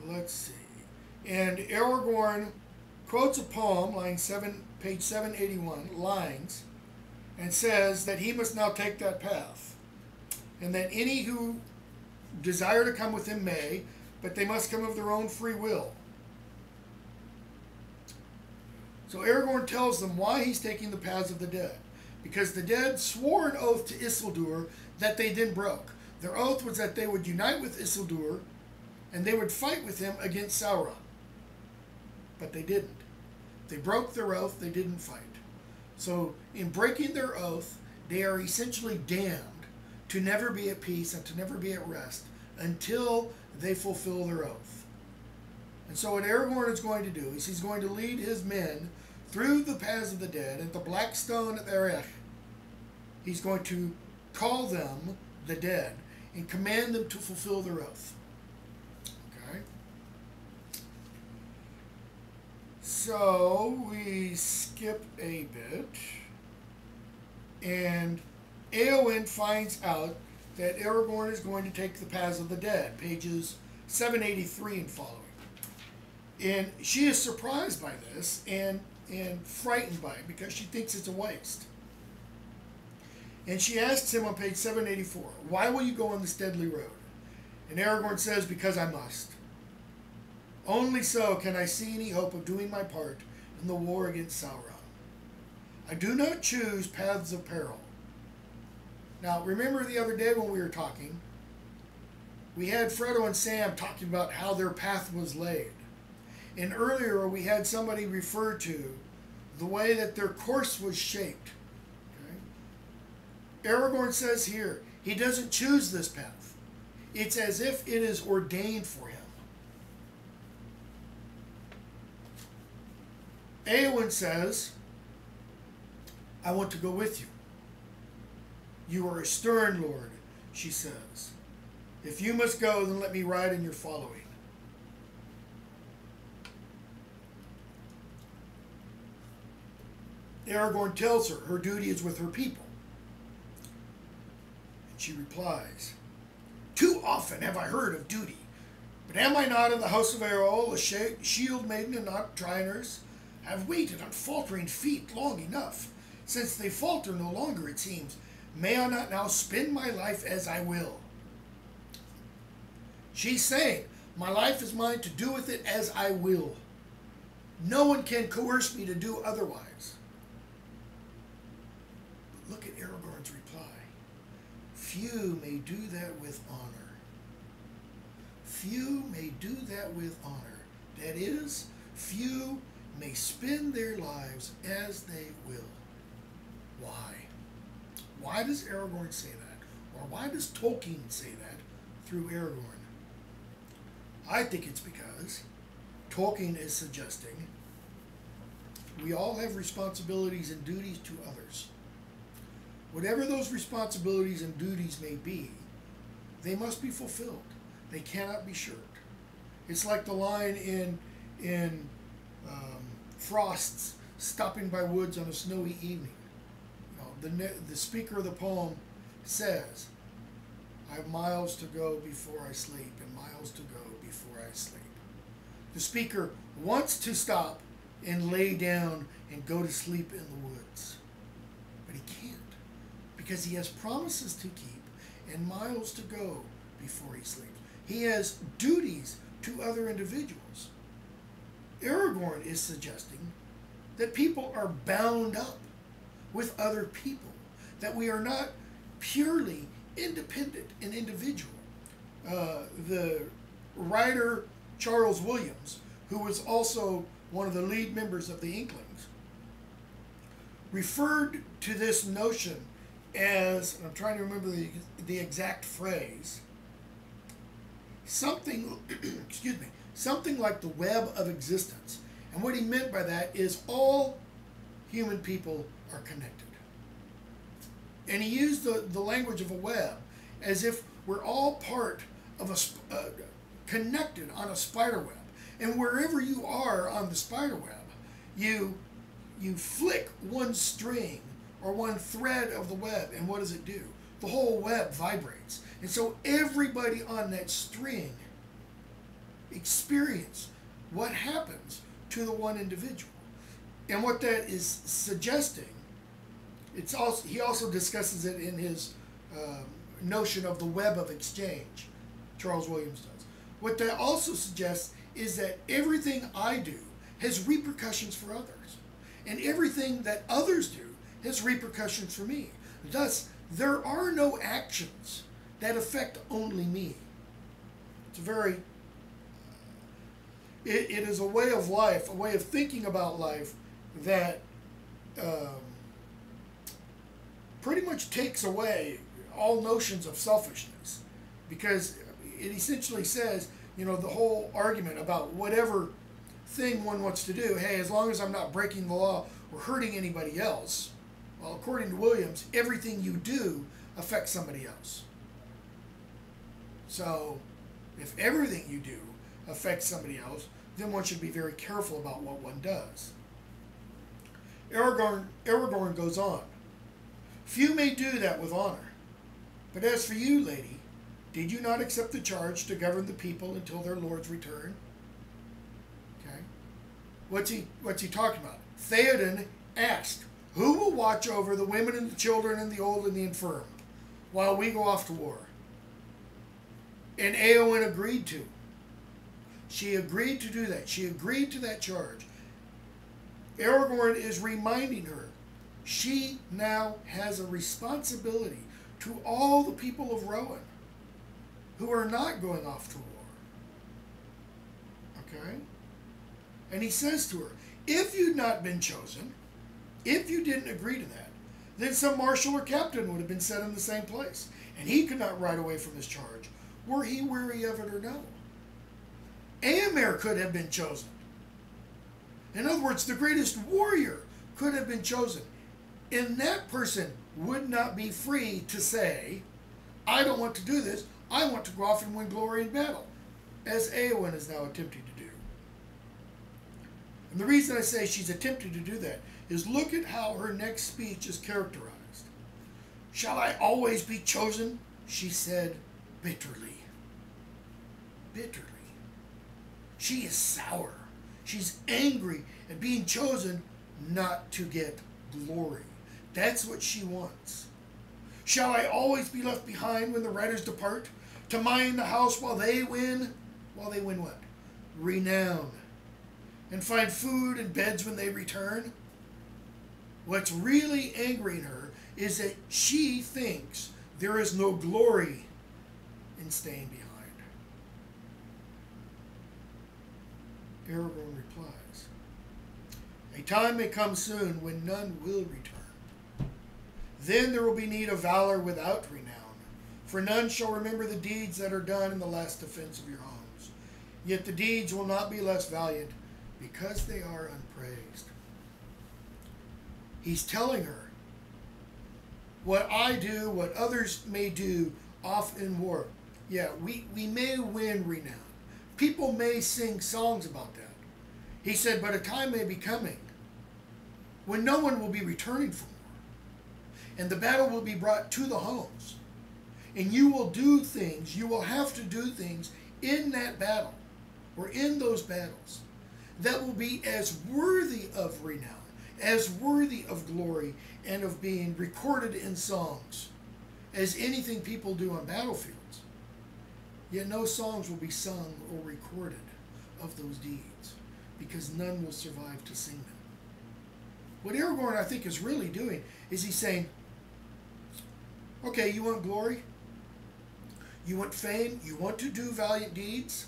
let's see. And Aragorn quotes a poem, page 781, lines, and says that he must now take that path, and that any who desire to come with him may, but they must come of their own free will. So Aragorn tells them why he's taking the paths of the dead. Because the dead swore an oath to Isildur that they then broke. Their oath was that they would unite with Isildur and they would fight with him against Sauron. But they didn't. They broke their oath, they didn't fight. So in breaking their oath, they are essentially damned to never be at peace and to never be at rest until they fulfill their oath. And so what Aragorn is going to do is he's going to lead his men through the paths of the dead at the Black Stone at Erech. He's going to call them the dead and command them to fulfill their oath. Okay? So we skip a bit, and Éowyn finds out that Aragorn is going to take the paths of the dead, pages 783 and following. And she is surprised by this and frightened by it because she thinks it's a waste. And she asks him on page 784, "Why will you go on this deadly road?" And Aragorn says, "Because I must. Only so can I see any hope of doing my part in the war against Sauron. I do not choose paths of peril." Now, remember the other day when we were talking, we had Frodo and Sam talking about how their path was laid. And earlier we had somebody refer to the way that their course was shaped. Okay? Aragorn says here, he doesn't choose this path. It's as if it is ordained for him. Éowyn says, "I want to go with you. You are a stern lord," she says. "If you must go, then let me ride in your following." Aragorn tells her duty is with her people. And she replies, "Too often have I heard of duty, but am I not in the house of Eorl, a shield maiden and not Draenar's? Have waited on faltering feet long enough. Since they falter no longer, it seems, may I not now spend my life as I will?" She's saying, my life is mine to do with it as I will. No one can coerce me to do otherwise. But look at Aragorn's reply. "Few may do that with honor." Few may do that with honor. That is, few may spend their lives as they will. Why? Why does Aragorn say that? Or why does Tolkien say that through Aragorn? I think it's because Tolkien is suggesting we all have responsibilities and duties to others. Whatever those responsibilities and duties may be, they must be fulfilled. They cannot be shirked. It's like the line in Frost's Stopping by Woods on a Snowy Evening. You know, the speaker of the poem says, "I have miles to go before I sleep, and miles to go before I sleep." The speaker wants to stop and lay down and go to sleep in the woods, but he can't because he has promises to keep and miles to go before he sleeps. He has duties to other individuals. Aragorn is suggesting that people are bound up with other people, that we are not purely independent and individual. The writer Charles Williams, who was also one of the lead members of the Inklings, referred to this notion as, and I'm trying to remember the exact phrase, something, excuse me, something like the web of existence. And what he meant by that is all human people are connected. And he used the language of a web as if we're all part of a connected on a spider web. And wherever you are on the spider web, you flick one string or one thread of the web, and what does it do? The whole web vibrates. And so everybody on that string experience what happens to the one individual. And what that is suggesting, he also discusses it in his notion of the web of exchange, Charles Williams does. What that also suggests is that everything I do has repercussions for others, and everything that others do has repercussions for me. Thus, there are no actions that affect only me. It's a very, it is a way of life, a way of thinking about life that pretty much takes away all notions of selfishness, because it essentially says, the whole argument about whatever thing one wants to do, hey, as long as I'm not breaking the law or hurting anybody else, well, according to Williams, everything you do affects somebody else. So, if everything you do affects somebody else, then one should be very careful about what one does. Aragorn goes on. Few may do that with honor. But as for you, lady, did you not accept the charge to govern the people until their lord's return? Okay. What's he talking about? Theoden asked, who will watch over the women and the children and the old and the infirm while we go off to war? And Eowyn agreed to. She agreed to do that. She agreed to that charge. Aragorn is reminding her she now has a responsibility to all the people of Rohan who are not going off to war. Okay? And he says to her, if you'd not been chosen, if you didn't agree to that, then some marshal or captain would have been set in the same place, and he could not ride away from his charge, were he weary of it or no. Éomer could have been chosen. In other words, the greatest warrior could have been chosen. And that person would not be free to say, I don't want to do this, I want to go off and win glory in battle, as Eowyn is now attempting to do. And the reason I say she's attempting to do that is look at how her next speech is characterized. Shall I always be chosen? She said bitterly. Bitterly. She is sour. She's angry at being chosen not to get glory. That's what she wants. Shall I always be left behind when the riders depart? To mind the house while they win? While they win what? Renown. And find food and beds when they return? What's really angering her is that she thinks there is no glory in staying behind. Aragorn replies, a time may come soon when none will return. Then there will be need of valor without renown, for none shall remember the deeds that are done in the last defense of your homes. Yet the deeds will not be less valiant because they are unpraised. He's telling her, what I do, what others may do off in war, yeah, we may win renown. People may sing songs about that. He said, but a time may be coming when no one will be returning from war, and the battle will be brought to the homes, and you will do things, you will have to do things in that battle, or in those battles, that will be as worthy of renown, as worthy of glory, and of being recorded in songs as anything people do on battlefields. Yet no songs will be sung or recorded of those deeds, because none will survive to sing them. What Aragorn, I think, is really doing is he's saying, okay, you want glory? You want fame? You want to do valiant deeds?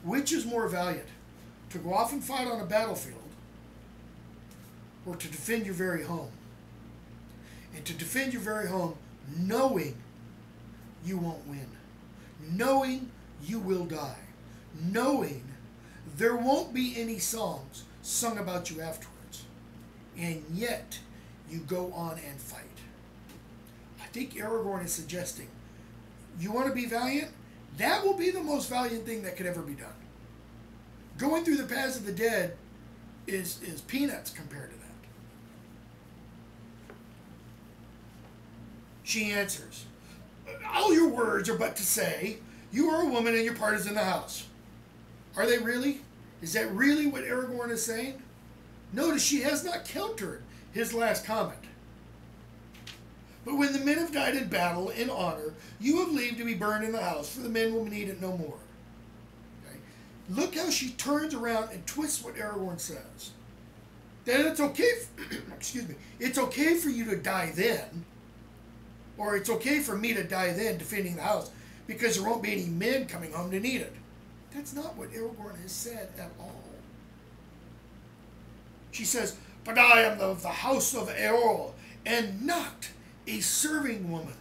Which is more valiant? To go off and fight on a battlefield, or to defend your very home? And to defend your very home knowing you won't win, knowing you will die, knowing there won't be any songs sung about you afterwards, and yet you go on and fight. I think Aragorn is suggesting, you want to be valiant? That will be the most valiant thing that could ever be done. Going through the paths of the dead is peanuts compared to that. She answers, all your words are but to say, You are a woman and your part is in the house. Are they really? Is that really what Aragorn is saying? Notice she has not countered his last comment. But when the men have died in battle, in honor, you have leave to be burned in the house, for the men will need it no more. Okay? Look how she turns around and twists what Aragorn says. That it's okay, excuse me, it's okay for you to die then, or it's okay for me to die then defending the house, because there won't be any men coming home to need it. That's not what Aragorn has said at all. She says, but I am of the house of Eorl, and not a serving woman.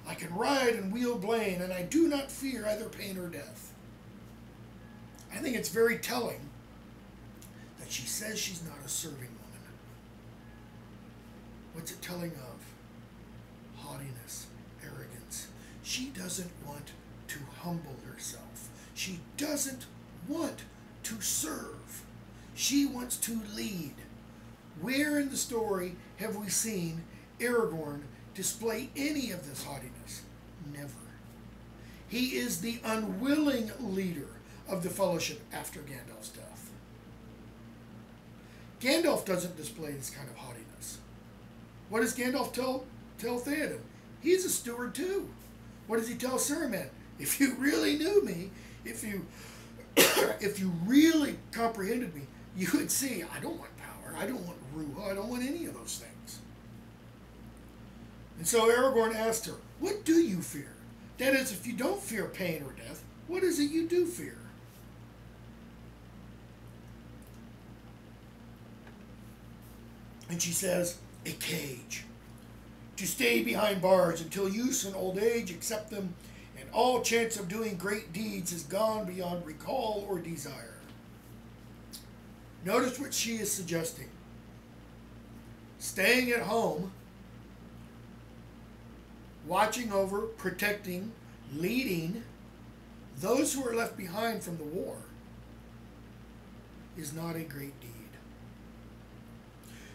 I can ride and wield blade, and I do not fear either pain or death. I think it's very telling that she says she's not a serving woman. What's it telling of? Haughtiness, arrogance. She doesn't want to humble herself. She doesn't want to serve. She wants to lead. Where in the story have we seen Aragorn display any of this haughtiness? Never. He is the unwilling leader of the Fellowship after Gandalf's death. Gandalf doesn't display this kind of haughtiness. What does Gandalf tell Theoden? He's a steward too. What does he tell Saruman? If you really knew me, if you really comprehended me, you would see I don't want power, I don't want rule, I don't want any of those things. And so Aragorn asked her, what do you fear? That is, if you don't fear pain or death, what is it you do fear? And she says, a cage. To stay behind bars until use and old age accept them, and all chance of doing great deeds is gone beyond recall or desire. Notice what she is suggesting. Staying at home, watching over, protecting, leading those who are left behind from the war is not a great deed.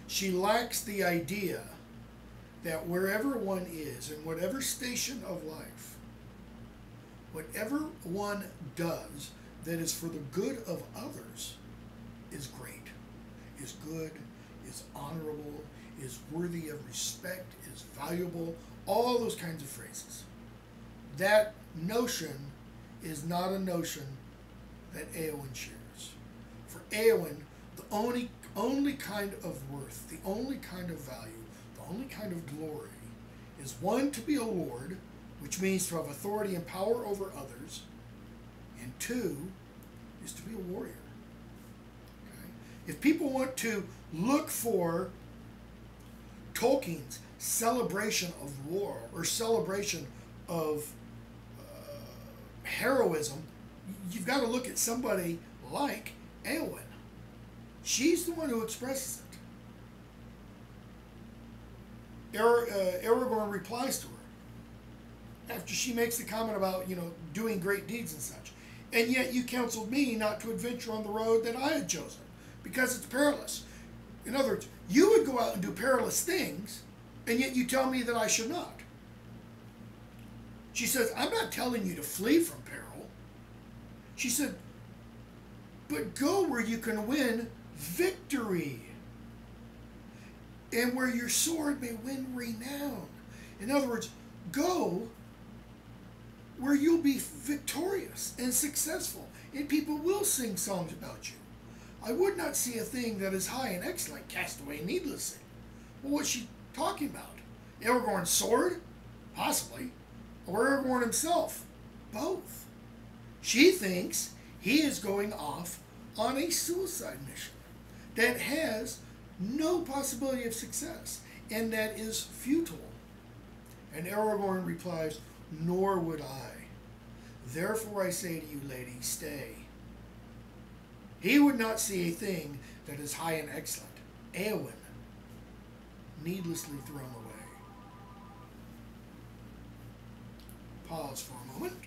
She lacks the idea that wherever one is, in whatever station of life, whatever one does that is for the good of others is great, is good, is honorable, is worthy of respect, is valuable, all those kinds of phrases. That notion is not a notion that Éowyn shares. For Éowyn, the only kind of worth, the only kind of value, the only kind of glory is one, to be a lord, which means to have authority and power over others, and two, is to be a warrior. Okay? If people want to look for Tolkien's celebration of war or celebration of heroism, you've got to look at somebody like Éowyn. She's the one who expresses it. Aragorn replies to her after she makes the comment about, doing great deeds and such. And yet you counseled me not to adventure on the road that I had chosen, because it's perilous. In other words, you would go out and do perilous things, and yet you tell me that I should not. She says, I'm not telling you to flee from peril. She said, but go where you can win victory, and where your sword may win renown. In other words, go where you'll be victorious and successful, and people will sing songs about you. I would not see a thing that is high and excellent cast away needlessly. Well, what's she talking about? Aragorn's sword? Possibly. Or Aragorn himself? Both. She thinks he is going off on a suicide mission that has no possibility of success and that is futile. And Aragorn replies, nor would I. Therefore I say to you, lady, stay. He would not see a thing that is high and excellent, Éowyn, needlessly thrown away. Pause for a moment.